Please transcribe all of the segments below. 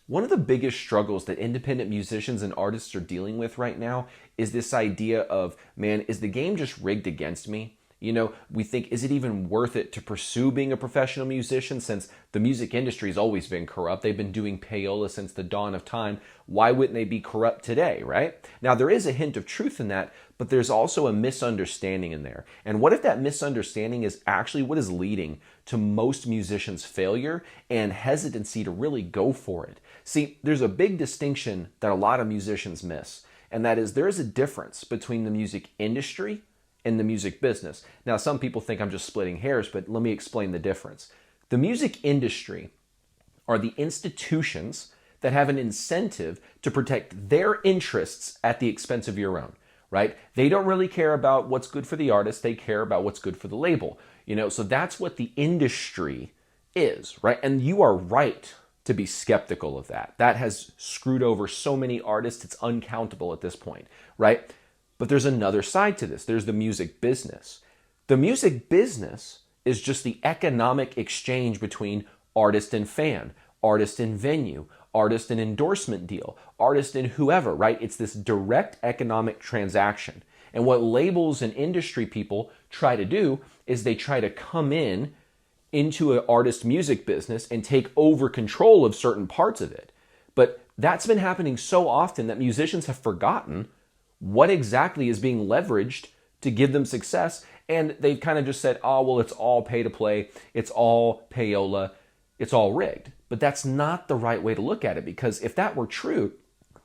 One of the biggest struggles that independent musicians and artists are dealing with right now is this idea of, man, is the game just rigged against me? We think, is it even worth it to pursue being a professional musician since the music industry has always been corrupt? They've been doing payola since the dawn of time. Why wouldn't they be corrupt today, right? Now, there is a hint of truth in that, but there's also a misunderstanding in there. And what if that misunderstanding is actually what is leading to most musicians' failure and hesitancy to really go for it? See, there's a big distinction that a lot of musicians miss, and that is there is a difference between the music industry and the music business. Now, some people think I'm just splitting hairs, but let me explain the difference. The music industry are the institutions that have an incentive to protect their interests at the expense of your own, right? They don't really care about what's good for the artist, they care about what's good for the label. So that's what the industry is, right? And you are right to be skeptical of that. That has screwed over so many artists, it's uncountable at this point, right? But there's another side to this. There's the music business. The music business is just the economic exchange between artist and fan, artist and venue, artist and endorsement deal, artist and whoever, right? It's this direct economic transaction. And what labels and industry people try to do is they try to come into an artist music business and take over control of certain parts of it. But that's been happening so often that musicians have forgotten what exactly is being leveraged to give them success. And they've kind of just said, oh, well, it's all pay to play. It's all payola. It's all rigged. But that's not the right way to look at it, because if that were true,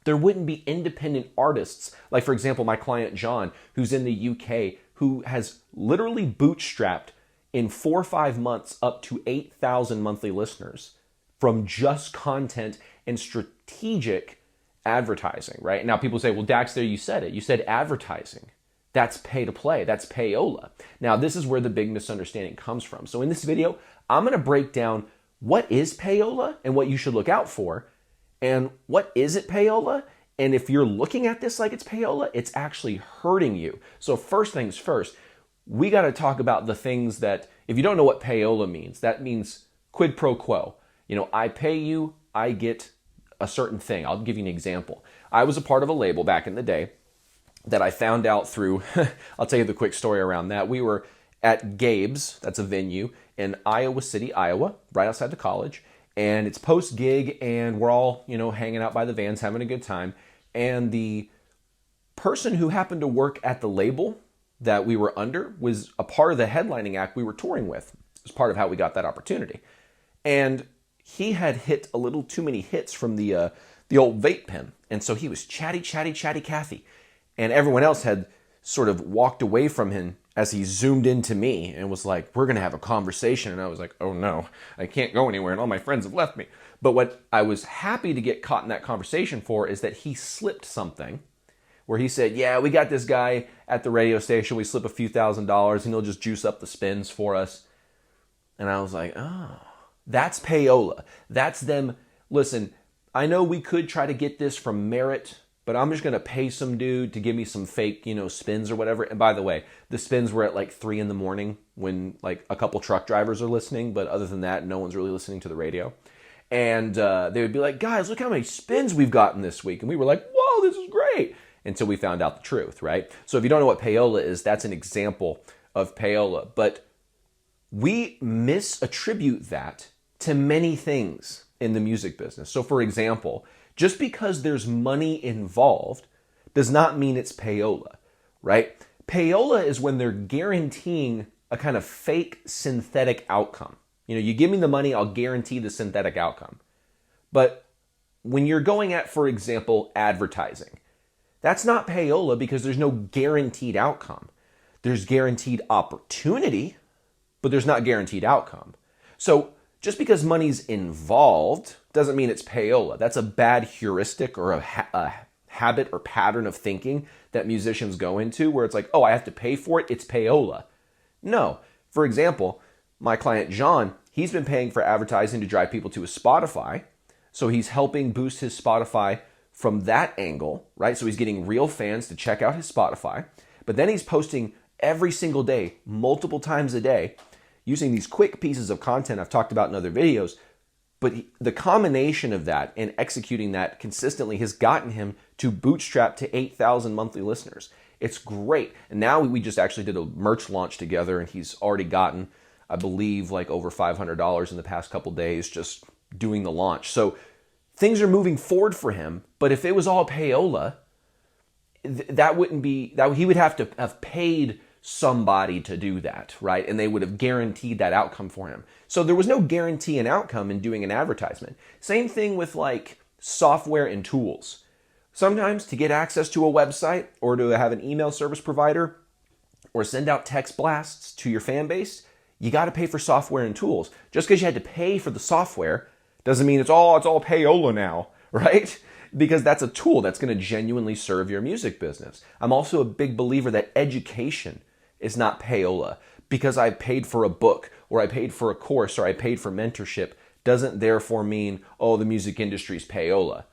there wouldn't be independent artists. Like, for example, my client John, who's in the UK, who has literally bootstrapped in 4 or 5 months up to 8,000 monthly listeners from just content and strategic advertising, right? Now people say, well, Dax, there you said it. You said advertising. That's pay to play. That's payola. Now this is where the big misunderstanding comes from. So in this video, I'm going to break down what is payola and what you should look out for, and what isn't payola. And if you're looking at this like it's payola, it's actually hurting you. So first things first, we got to talk about the things that, if you don't know what payola means, that means quid pro quo. I pay you, I get a certain thing. I'll give you an example. I was a part of a label back in the day that I found out through, I'll tell you the quick story around that. We were at Gabe's, that's a venue in Iowa City, Iowa, right outside the college. And it's post-gig, and we're all, hanging out by the vans, having a good time. And the person who happened to work at the label that we were under was a part of the headlining act we were touring with. It was part of how we got that opportunity. And he had hit a little too many hits from the old vape pen. And so he was chatty Cathy. And everyone else had sort of walked away from him as he zoomed into me and was like, we're going to have a conversation. And I was like, oh no, I can't go anywhere. And all my friends have left me. But what I was happy to get caught in that conversation for is that he slipped something where he said, yeah, we got this guy at the radio station. We slip a few $1,000s and he'll just juice up the spins for us. And I was like, oh. That's payola. That's them. Listen, I know we could try to get this from merit, but I'm just going to pay some dude to give me some fake, spins or whatever. And by the way, the spins were at like 3 a.m. when like a couple truck drivers are listening. But other than that, no one's really listening to the radio. And they would be like, guys, look how many spins we've gotten this week. And we were like, whoa, this is great. Until we found out the truth, right? So if you don't know what payola is, that's an example of payola. But we misattribute that to many things in the music business. So for example, just because there's money involved does not mean it's payola, right? Payola is when they're guaranteeing a kind of fake synthetic outcome. You give me the money, I'll guarantee the synthetic outcome. But when you're going at, for example, advertising, that's not payola because there's no guaranteed outcome. There's guaranteed opportunity, but there's not guaranteed outcome. So just because money's involved doesn't mean it's payola. That's a bad heuristic or a habit or pattern of thinking that musicians go into where it's like, oh, I have to pay for it, it's payola. No. For example, my client John, he's been paying for advertising to drive people to his Spotify. So he's helping boost his Spotify from that angle, right? So he's getting real fans to check out his Spotify. But then he's posting every single day, multiple times a day, using these quick pieces of content I've talked about in other videos But the combination of that and executing that consistently has gotten him to bootstrap to 8,000 monthly listeners. It's great. And now we just actually did a merch launch together, and he's already gotten, I believe, like over $500 in the past couple days just doing the launch. So things are moving forward for him. But if it was all payola, that wouldn't be, that he would have to have paid somebody to do that, right? And they would have guaranteed that outcome for him. So there was no guarantee and outcome in doing an advertisement. Same thing with like software and tools. Sometimes to get access to a website or to have an email service provider or send out text blasts to your fan base, you got to pay for software and tools. Just because you had to pay for the software doesn't mean it's all payola now, right? Because that's a tool that's going to genuinely serve your music business. I'm also a big believer that education is not payola. Because I paid for a book or I paid for a course or I paid for mentorship doesn't therefore mean, oh, the music industry's payola.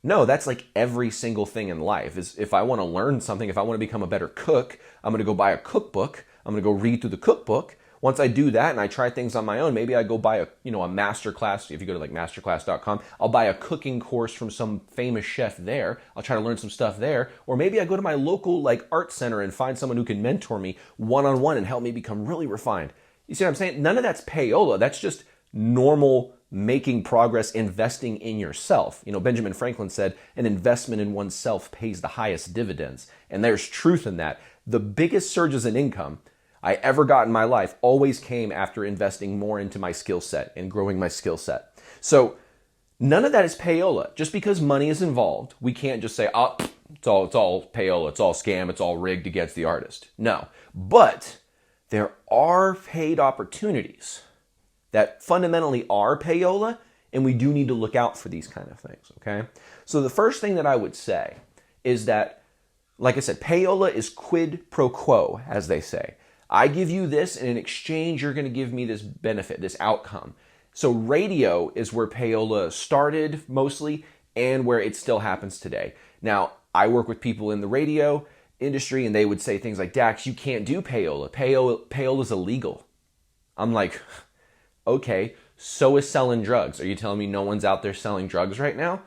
No, that's like every single thing in life. Is if I want to learn something, if I want to become a better cook, I'm going to go buy a cookbook. I'm going to go read through the cookbook. Once I do that and I try things on my own, maybe I go buy a master class. If you go to like masterclass.com, I'll buy a cooking course from some famous chef there. I'll try to learn some stuff there. Or maybe I go to my local like art center and find someone who can mentor me one-on-one and help me become really refined. You see what I'm saying? None of that's payola. That's just normal making progress, investing in yourself. Benjamin Franklin said, an investment in oneself pays the highest dividends. And there's truth in that. The biggest surges in income I ever got in my life always came after investing more into my skill set and growing my skill set. So none of that is payola. Just because money is involved, we can't just say, oh, it's all payola, it's all scam, it's all rigged against the artist. No. But there are paid opportunities that fundamentally are payola, and we do need to look out for these kind of things, okay? So the first thing that I would say is that, like I said, payola is quid pro quo, as they say. I give you this, and in exchange, you're going to give me this benefit, this outcome. So radio is where payola started mostly and where it still happens today. Now, I work with people in the radio industry, and they would say things like, Dax, you can't do payola. Payola is illegal. I'm like, okay, so is selling drugs. Are you telling me no one's out there selling drugs right now?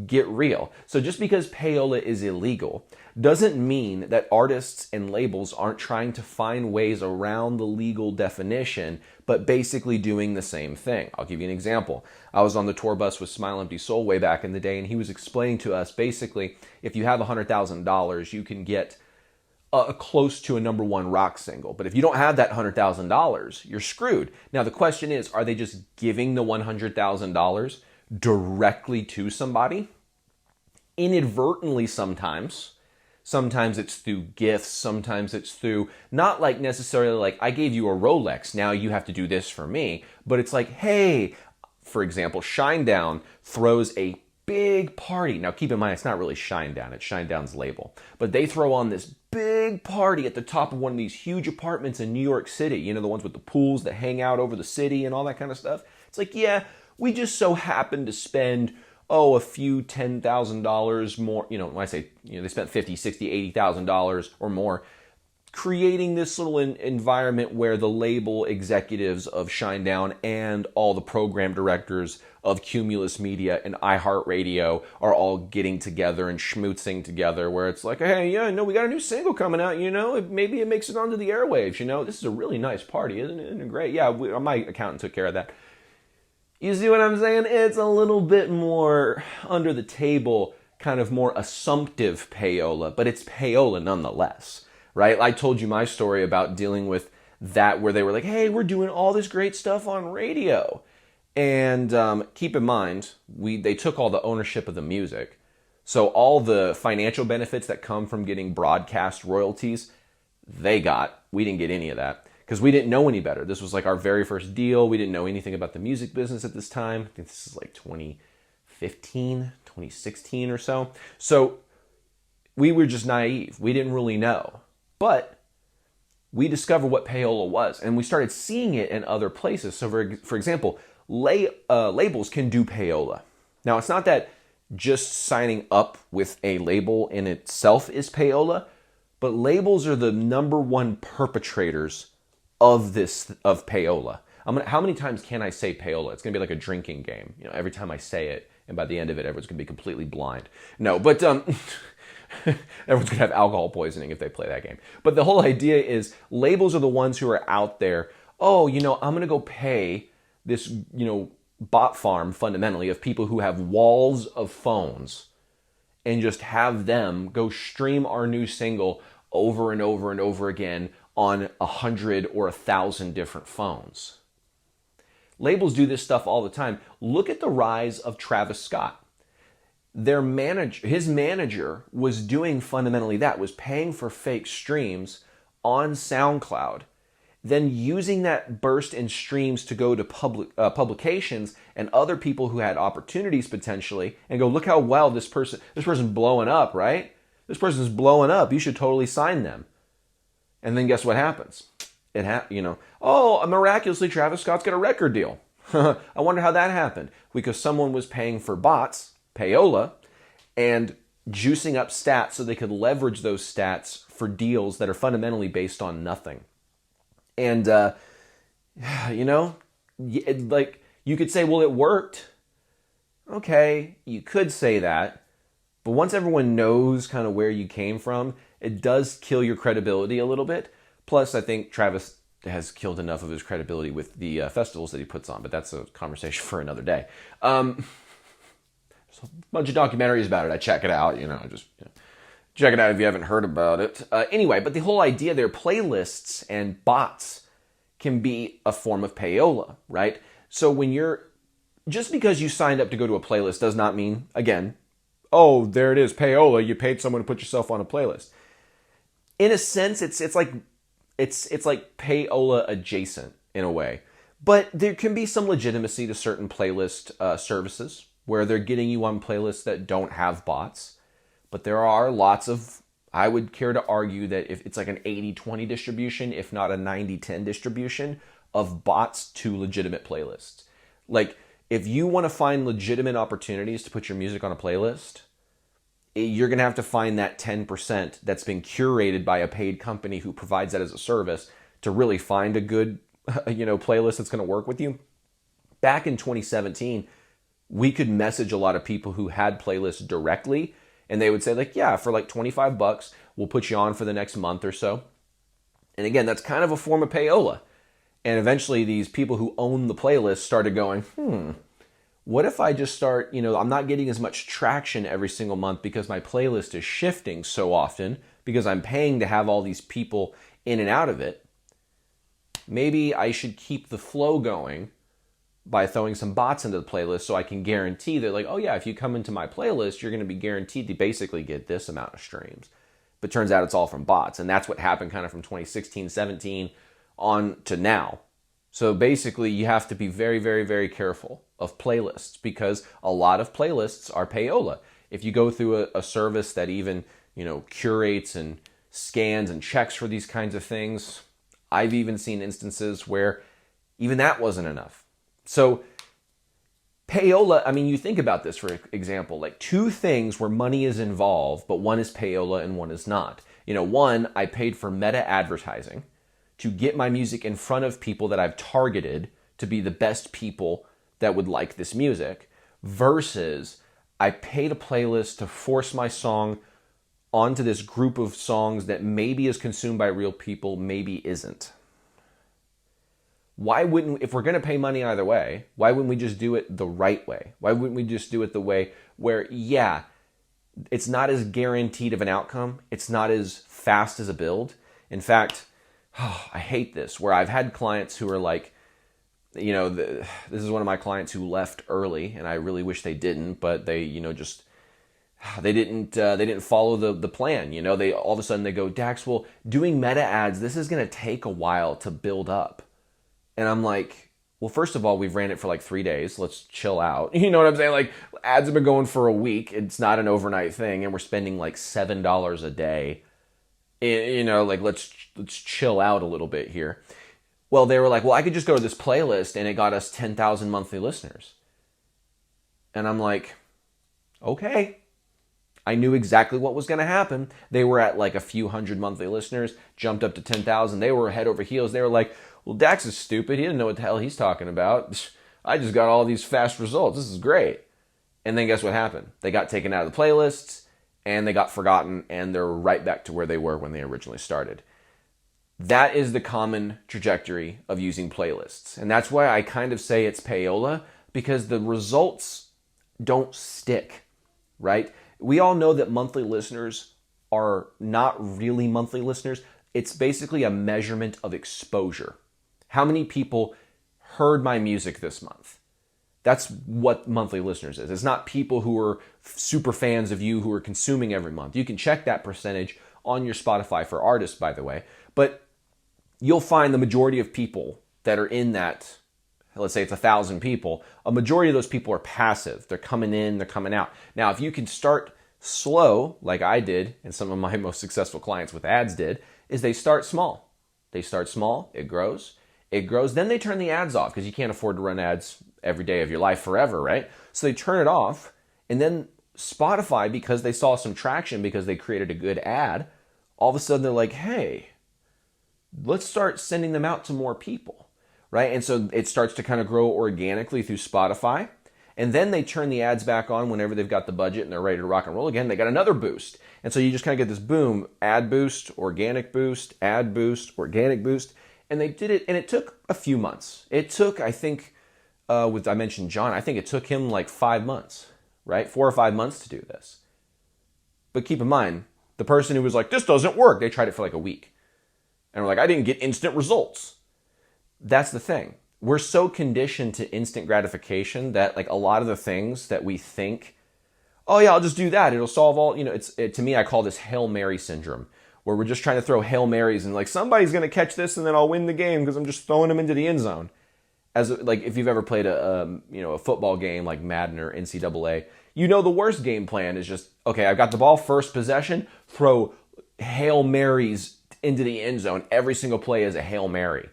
Get real. So just because payola is illegal doesn't mean that artists and labels aren't trying to find ways around the legal definition, but basically doing the same thing. I'll give you an example. I was on the tour bus with Smile Empty Soul way back in the day, and he was explaining to us basically if you have $100,000, you can get close to a number one rock single. But if you don't have that $100,000, you're screwed. Now the question is, are they just giving the $100,000 directly to somebody? Inadvertently sometimes. Sometimes it's through gifts. Sometimes it's through, not like necessarily like, I gave you a Rolex, now you have to do this for me. But it's like, hey, for example, Shinedown throws a big party. Now keep in mind, it's not really Shinedown, it's Shinedown's label. But they throw on this big party at the top of one of these huge apartments in New York City. The ones with the pools that hang out over the city and all that kind of stuff. It's like, yeah, we just so happen to spend, a few $10,000 more. When I say, they spent $50,000, $60,000, $80,000 or more creating this little environment where the label executives of Shinedown and all the program directors of Cumulus Media and iHeartRadio are all getting together and schmoozing together, where it's like, hey, we got a new single coming out, maybe it makes it onto the airwaves, this is a really nice party, isn't it? Isn't it great? Yeah, my accountant took care of that. You see what I'm saying? It's a little bit more under the table, kind of more assumptive payola, but it's payola nonetheless, right? I told you my story about dealing with that, where they were like, hey, we're doing all this great stuff on radio. And keep in mind, they took all the ownership of the music. So all the financial benefits that come from getting broadcast royalties, we didn't get any of that. Because we didn't know any better. This was like our very first deal. We didn't know anything about the music business at this time. I think this is like 2015, 2016 or so. So we were just naive. We didn't really know. But we discovered what payola was, and we started seeing it in other places. So for example, labels can do payola. Now, it's not that just signing up with a label in itself is payola, but labels are the number one perpetrators of payola. How many times can I say payola? It's gonna be like a drinking game. You know, every time I say it, and by the end of it, everyone's gonna be completely blind. No, but everyone's gonna have alcohol poisoning if they play that game. But the whole idea is labels are the ones who are out there. Oh, you know, I'm gonna go pay this, you know, bot farm fundamentally of people who have walls of phones and just have them go stream our new single over and over and over again on 100 or 1,000 different phones. Labels do this stuff all the time. Look at the rise of Travis Scott. His manager was doing fundamentally that, was paying for fake streams on SoundCloud, then using that burst in streams to go to publications and other people who had opportunities potentially, and go, look how well this person's blowing up, right? This person's blowing up. You should totally sign them. And then guess what happens? Oh, miraculously Travis Scott's got a record deal. I wonder how that happened. Because someone was paying for bots, Payola, and juicing up stats so they could leverage those stats for deals that are fundamentally based on nothing. And, like, you could say, well, it worked. Okay, you could say that. But once everyone knows kind of where you came from, it does kill your credibility a little bit. Plus, I think Travis has killed enough of his credibility with the festivals that he puts on, but that's a conversation for another day. There's a bunch of documentaries about it. I check it out, check it out if you haven't heard about it. Anyway, but the whole idea there, playlists and bots can be a form of payola, right? So just because you signed up to go to a playlist does not mean, again, oh, there it is, payola, you paid someone to put yourself on a playlist. In a sense, it's like payola adjacent in a way. But there can be some legitimacy to certain playlist services where they're getting you on playlists that don't have bots. But there are lots of, I would care to argue that if it's like an 80-20 distribution, if not a 90-10 distribution of bots to legitimate playlists. Like, if you want to find legitimate opportunities to put your music on a playlist, you're going to have to find that 10% that's been curated by a paid company who provides that as a service to really find a good, playlist that's going to work with you. Back in 2017, we could message a lot of people who had playlists directly, and they would say, like, yeah, for like $25, we'll put you on for the next month or so. And again, that's kind of a form of payola. And eventually these people who own the playlist started going, what if I just start, I'm not getting as much traction every single month because my playlist is shifting so often because I'm paying to have all these people in and out of it. Maybe I should keep the flow going by throwing some bots into the playlist so I can guarantee that, like, oh yeah, if you come into my playlist, you're going to be guaranteed to basically get this amount of streams. But turns out it's all from bots. And that's what happened kind of from 2016, 17 on to now. So basically you have to be very, very, very careful of playlists because a lot of playlists are payola. If you go through a service that even, curates and scans and checks for these kinds of things, I've even seen instances where even that wasn't enough. So payola, you think about this, for example, like two things where money is involved, but one is payola and one is not. One, I paid for meta advertising to get my music in front of people that I've targeted to be the best people that would like this music, versus I paid a playlist to force my song onto this group of songs that maybe is consumed by real people, maybe isn't. Why wouldn't, if we're going to pay money either way, why wouldn't we just do it the right way? Why wouldn't we just do it the way where, yeah, it's not as guaranteed of an outcome, it's not as fast as a build. In fact, I hate this, where I've had clients who are like, this is one of my clients who left early, and I really wish they didn't, but they, they didn't follow the plan. They all of a sudden they go, Dax, well, doing meta ads, this is going to take a while to build up. And I'm like, well, first of all, we've ran it for like 3 days. Let's chill out. You know what I'm saying? Like, ads have been going for a week. It's not an overnight thing, and we're spending like $7 a day. Like, let's chill out a little bit here. Well, they were like, well, I could just go to this playlist and it got us 10,000 monthly listeners. And I'm like, okay. I knew exactly what was going to happen. They were at like a few hundred monthly listeners, jumped up to 10,000. They were head over heels. They were like, well, Dax is stupid. He didn't know what the hell he's talking about. I just got all these fast results. This is great. And then guess what happened? They got taken out of the playlists, and they got forgotten, and they're right back to where they were when they originally started. That is the common trajectory of using playlists. And that's why I kind of say it's payola, because the results don't stick, right? We all know that monthly listeners are not really monthly listeners. It's basically a measurement of exposure. How many people heard my music this month? That's what monthly listeners is. It's not people who are super fans of you who are consuming every month. You can check that percentage on your Spotify for artists, by the way. But you'll find the majority of people that are in that, let's say it's 1,000 people, a majority of those people are passive. They're coming in, they're coming out. Now, if you can start slow, like I did, and some of my most successful clients with ads did, is they start small. They start small, it grows, then they turn the ads off because you can't afford to run ads every day of your life forever, right? So they turn it off, and then Spotify, because they saw some traction, because they created a good ad, all of a sudden they're like, hey, let's start sending them out to more people, right? And so it starts to kind of grow organically through Spotify. And then they turn the ads back on whenever they've got the budget and they're ready to rock and roll again. They got another boost. And so you just kind of get this boom, ad boost, organic boost, ad boost, organic boost. And they did it, and it took a few months. It took, I think, I mentioned John, I think it took him like 5 months, right? 4 or 5 months to do this. But keep in mind, the person who was like, this doesn't work, they tried it for like a week. And we're like, I didn't get instant results. That's the thing. We're so conditioned to instant gratification that like a lot of the things that we think, oh yeah, I'll just do that, it'll solve all, to me, I call this Hail Mary syndrome, where we're just trying to throw Hail Marys and like somebody's going to catch this and then I'll win the game because I'm just throwing them into the end zone. As like if you've ever played a football game like Madden or NCAA, the worst game plan is just, okay, I've got the ball first possession, throw Hail Marys into the end zone. Every single play is a Hail Mary,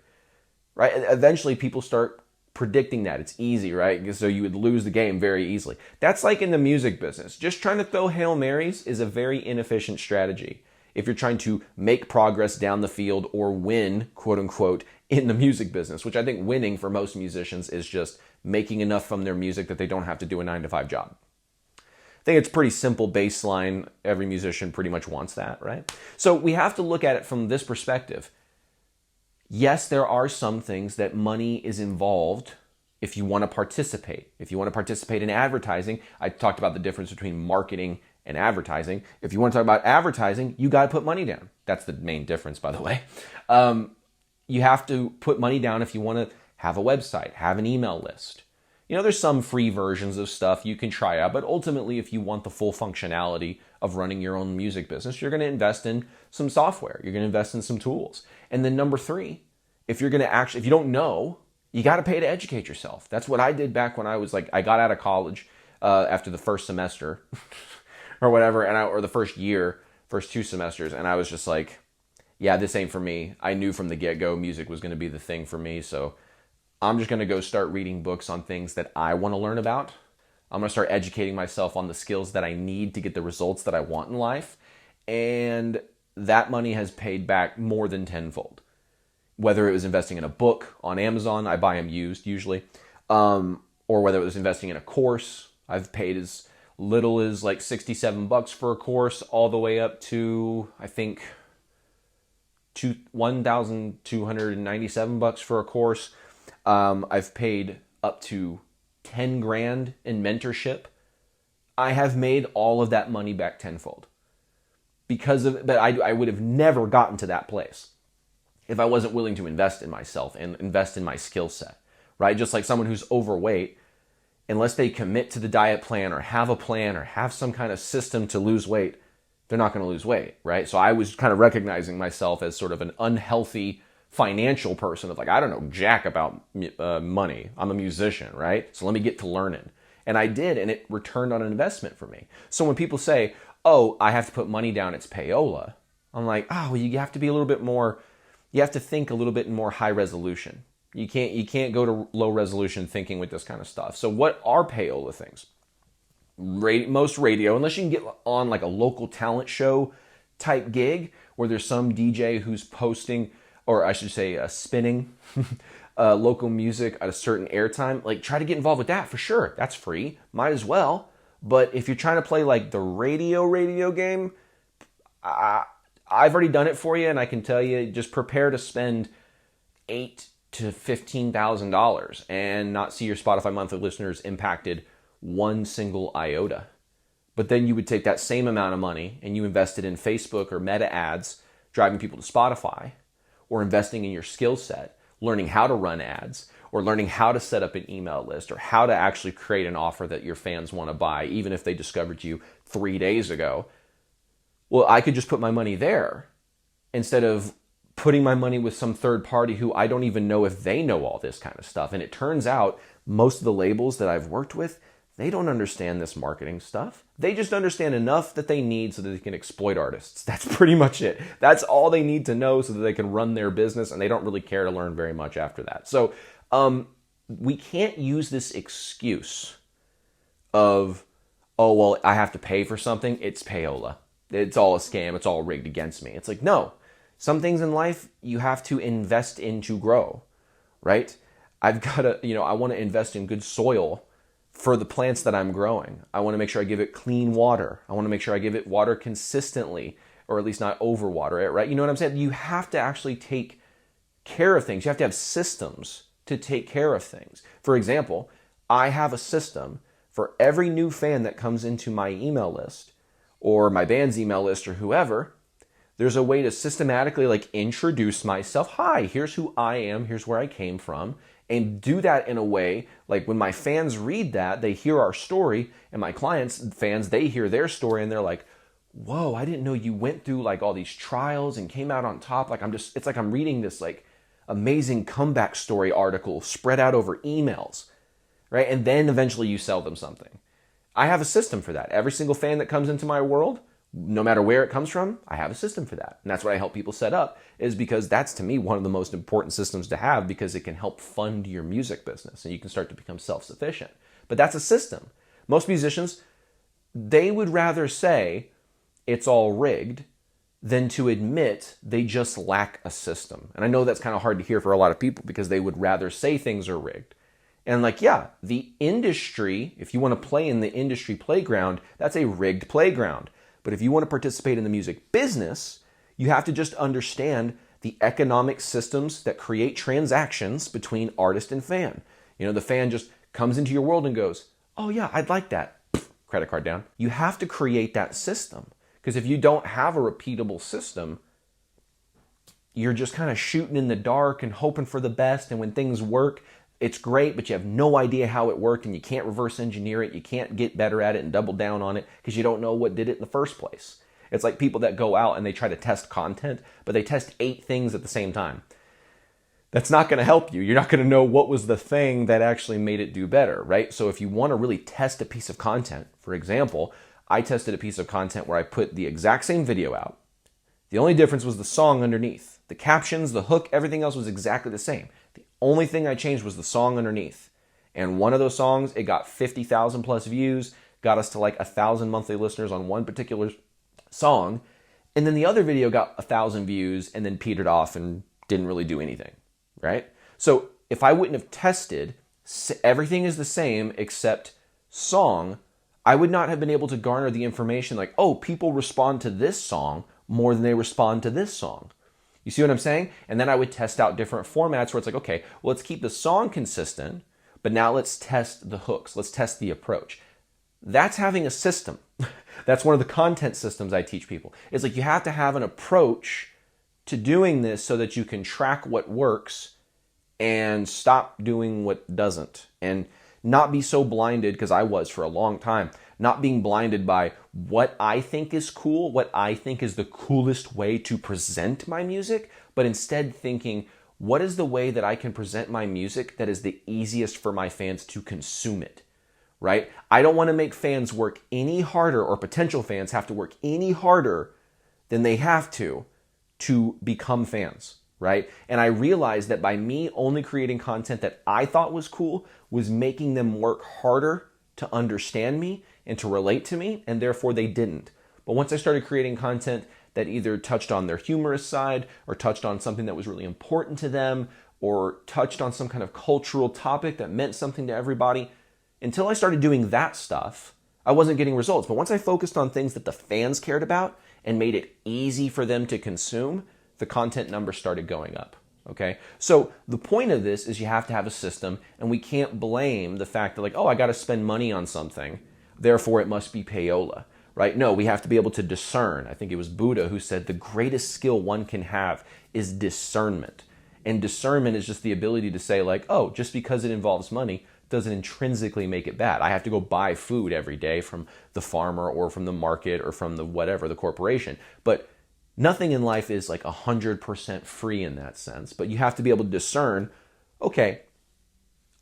right? And eventually people start predicting that. It's easy, right? So you would lose the game very easily. That's like in the music business. Just trying to throw Hail Marys is a very inefficient strategy if you're trying to make progress down the field or win, quote unquote, in the music business, which I think winning for most musicians is just making enough from their music that they don't have to do a 9-to-5 job. I think it's pretty simple baseline. Every musician pretty much wants that, right? So we have to look at it from this perspective. Yes, there are some things that money is involved if you want to participate. If you want to participate in advertising, I talked about the difference between marketing and advertising. If you want to talk about advertising, you got to put money down. That's the main difference, by the way. You have to put money down if you want to have a website, have an email list. There's some free versions of stuff you can try out, but ultimately, if you want the full functionality of running your own music business, you're going to invest in some software. You're going to invest in some tools. And then number 3, if you don't know, you got to pay to educate yourself. That's what I did back when I was I got out of college after the first semester or whatever, or the first 2 semesters, and I was just like, yeah, this ain't for me. I knew from the get-go music was going to be the thing for me, so I'm just going to go start reading books on things that I want to learn about. I'm going to start educating myself on the skills that I need to get the results that I want in life, and that money has paid back more than tenfold. Whether it was investing in a book on Amazon, I buy them used usually, or whether it was investing in a course, I've paid as little as like $67 for a course, all the way up to, I think, $1,297 for a course. I've paid up to 10 grand in mentorship. I have made all of that money back tenfold but I would have never gotten to that place if I wasn't willing to invest in myself and invest in my skill set, right? Just like someone who's overweight, unless they commit to the diet plan or have a plan or have some kind of system to lose weight, they're not going to lose weight, right? So I was kind of recognizing myself as sort of an unhealthy financial person of like, I don't know jack about money. I'm a musician, right? So let me get to learning. And I did, and it returned on an investment for me. So when people say, oh, I have to put money down, it's payola, I'm like, oh, well, you have to be a little bit more, you have to think a little bit more high resolution. You can't go to low resolution thinking with this kind of stuff. So what are payola things? Most radio, unless you can get on like a local talent show type gig where there's some DJ who's posting or I should say spinning local music at a certain airtime, like try to get involved with that for sure. That's free. Might as well. But if you're trying to play like the radio game, I've already done it for you, and I can tell you, just prepare to spend $8,000 to $15,000 and not see your Spotify monthly listeners impacted one single iota. But then you would take that same amount of money and you invest it in Facebook or Meta ads, driving people to Spotify, or investing in your skill set, learning how to run ads, or learning how to set up an email list, or how to actually create an offer that your fans want to buy, even if they discovered you 3 days ago. Well, I could just put my money there instead of putting my money with some third party who I don't even know if they know all this kind of stuff. And it turns out most of the labels that I've worked with, they don't understand this marketing stuff. They just understand enough that they need so that they can exploit artists. That's pretty much it. That's all they need to know so that they can run their business, and they don't really care to learn very much after that. So we can't use this excuse of, oh, well, I have to pay for something. It's payola. It's all a scam. It's all rigged against me. It's like, no. Some things in life you have to invest in to grow, right? I've got to, I want to invest in good soil for the plants that I'm growing. I want to make sure I give it clean water. I want to make sure I give it water consistently, or at least not overwater it, right? You know what I'm saying? You have to actually take care of things. You have to have systems to take care of things. For example, I have a system for every new fan that comes into my email list or my band's email list or whoever. There's a way to systematically introduce myself. Hi, here's who I am. Here's where I came from. And do that in a way, like when my fans read that, they hear our story, and my clients, fans, they hear their story and they're like, whoa, I didn't know you went through all these trials and came out on top. It's like I'm reading this amazing comeback story article spread out over emails, right? And then eventually you sell them something. I have a system for that. Every single fan that comes into my world, no matter where it comes from, I have a system for that. And that's what I help people set up, is because that's, to me, one of the most important systems to have, because it can help fund your music business and you can start to become self-sufficient. But that's a system. Most musicians, they would rather say it's all rigged than to admit they just lack a system. And I know that's kind of hard to hear for a lot of people, because they would rather say things are rigged. And the industry, if you want to play in the industry playground, that's a rigged playground. But if you want to participate in the music business, you have to just understand the economic systems that create transactions between artist and fan. The fan just comes into your world and goes, oh yeah, I'd like that. Credit card down. You have to create that system, because if you don't have a repeatable system, you're just kind of shooting in the dark and hoping for the best. And when things work, it's great, but you have no idea how it worked, and you can't reverse engineer it. You can't get better at it and double down on it because you don't know what did it in the first place. It's like people that go out and they try to test content, but they test 8 things at the same time. That's not going to help you. You're not going to know what was the thing that actually made it do better, right? So if you want to really test a piece of content, for example, I tested a piece of content where I put the exact same video out. The only difference was the song underneath. The captions, the hook, everything else was exactly the same. The only thing I changed was the song underneath. And one of those songs, it got 50,000 plus views, got us to 1,000 monthly listeners on one particular song. And then the other video got 1,000 views and then petered off and didn't really do anything, right? So if I wouldn't have tested, everything is the same except song, I would not have been able to garner the information people respond to this song more than they respond to this song. You see what I'm saying? And then I would test out different formats where it's okay, well, let's keep the song consistent, but now let's test the hooks. Let's test the approach. That's having a system. That's one of the content systems I teach people. It's you have to have an approach to doing this so that you can track what works and stop doing what doesn't. And not be so blinded, because I was for a long time, not being blinded by what I think is cool, what I think is the coolest way to present my music, but instead thinking, what is the way that I can present my music that is the easiest for my fans to consume it, right? I don't want to make fans work any harder, or potential fans have to work any harder than they have to become fans, right? And I realized that by me only creating content that I thought was cool was making them work harder to understand me and to relate to me, and therefore they didn't. But once I started creating content that either touched on their humorous side or touched on something that was really important to them or touched on some kind of cultural topic that meant something to everybody. Until I started doing that stuff, I wasn't getting results. But once I focused on things that the fans cared about and made it easy for them to consume, the content numbers started going up. Okay, so the point of this is you have to have a system, and we can't blame the fact that, like, oh, I got to spend money on something, therefore it must be payola, right? No, we have to be able to discern. I think it was Buddha who said the greatest skill one can have is discernment. And discernment is just the ability to say, like, oh, just because it involves money doesn't intrinsically make it bad. I have to go buy food every day from the farmer or from the market or from the whatever, the corporation. But nothing in life is like 100% free in that sense, but you have to be able to discern, okay,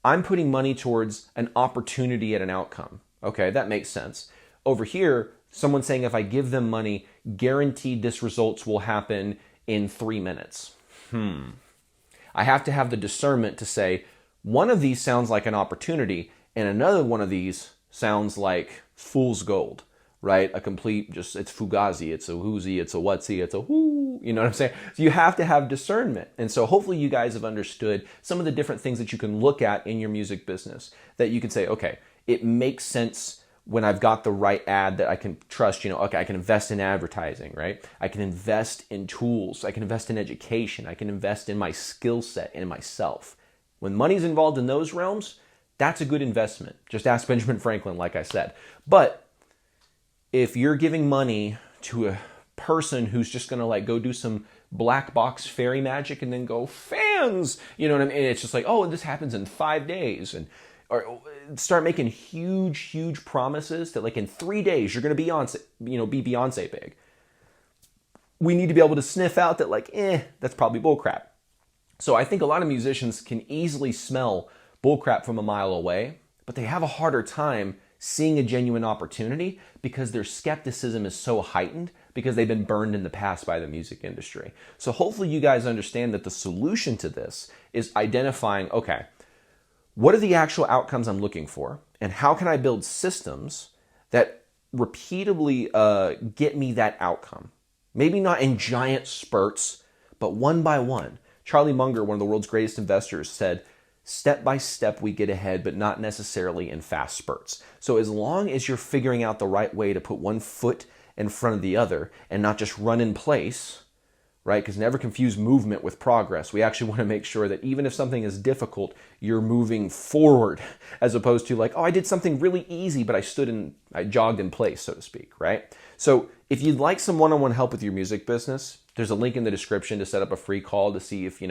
I'm putting money towards an opportunity at an outcome. Okay, that makes sense. Over here, someone's saying if I give them money, guaranteed this results will happen in 3 minutes. I have to have the discernment to say, one of these sounds like an opportunity, and another one of these sounds like fool's gold. Right? A complete, just, it's fugazi, it's a whoozy, it's a whatsy, it's a whoo, you know what I'm saying? So you have to have discernment. And so hopefully you guys have understood some of the different things that you can look at in your music business, that you can say, okay, it makes sense when I've got the right ad that I can trust, okay, I can invest in advertising, right? I can invest in tools, I can invest in education, I can invest in my skill set and in myself. When money's involved in those realms, that's a good investment. Just ask Benjamin Franklin, like I said. But if you're giving money to a person who's just going to like go do some black box fairy magic and then go fans, you know what I mean? And it's just like, oh, this happens in 5 days, and or start making huge promises that like in 3 days you're going to be Beyonce, be Beyonce big. We need to be able to sniff out that like, that's probably bullcrap. So I think a lot of musicians can easily smell bullcrap from a mile away, but they have a harder time seeing a genuine opportunity because their skepticism is so heightened because they've been burned in the past by the music industry. So hopefully you guys understand that the solution to this is identifying, okay, what are the actual outcomes I'm looking for? And how can I build systems that repeatedly get me that outcome? Maybe not in giant spurts, but one by one. Charlie Munger, one of the world's greatest investors, said, step by step we get ahead, but not necessarily in fast spurts. So as long as you're figuring out the right way to put one foot in front of the other and not just run in place, right? Because never confuse movement with progress. We actually want to make sure that even if something is difficult, you're moving forward, as opposed to like, oh, I did something really easy, but I jogged in place, so to speak, right? So if you'd like some one-on-one help with your music business, there's a link in the description to set up a free call to see if,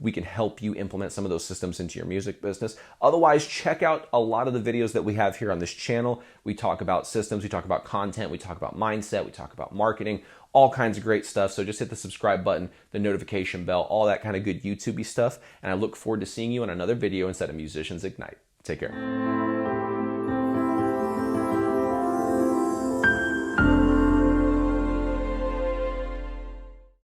we can help you implement some of those systems into your music business. Otherwise, check out a lot of the videos that we have here on this channel. We talk about systems, we talk about content, we talk about mindset, we talk about marketing, all kinds of great stuff. So just hit the subscribe button, the notification bell, all that kind of good YouTube-y stuff. And I look forward to seeing you in another video inside of Musicians Ignite. Take care.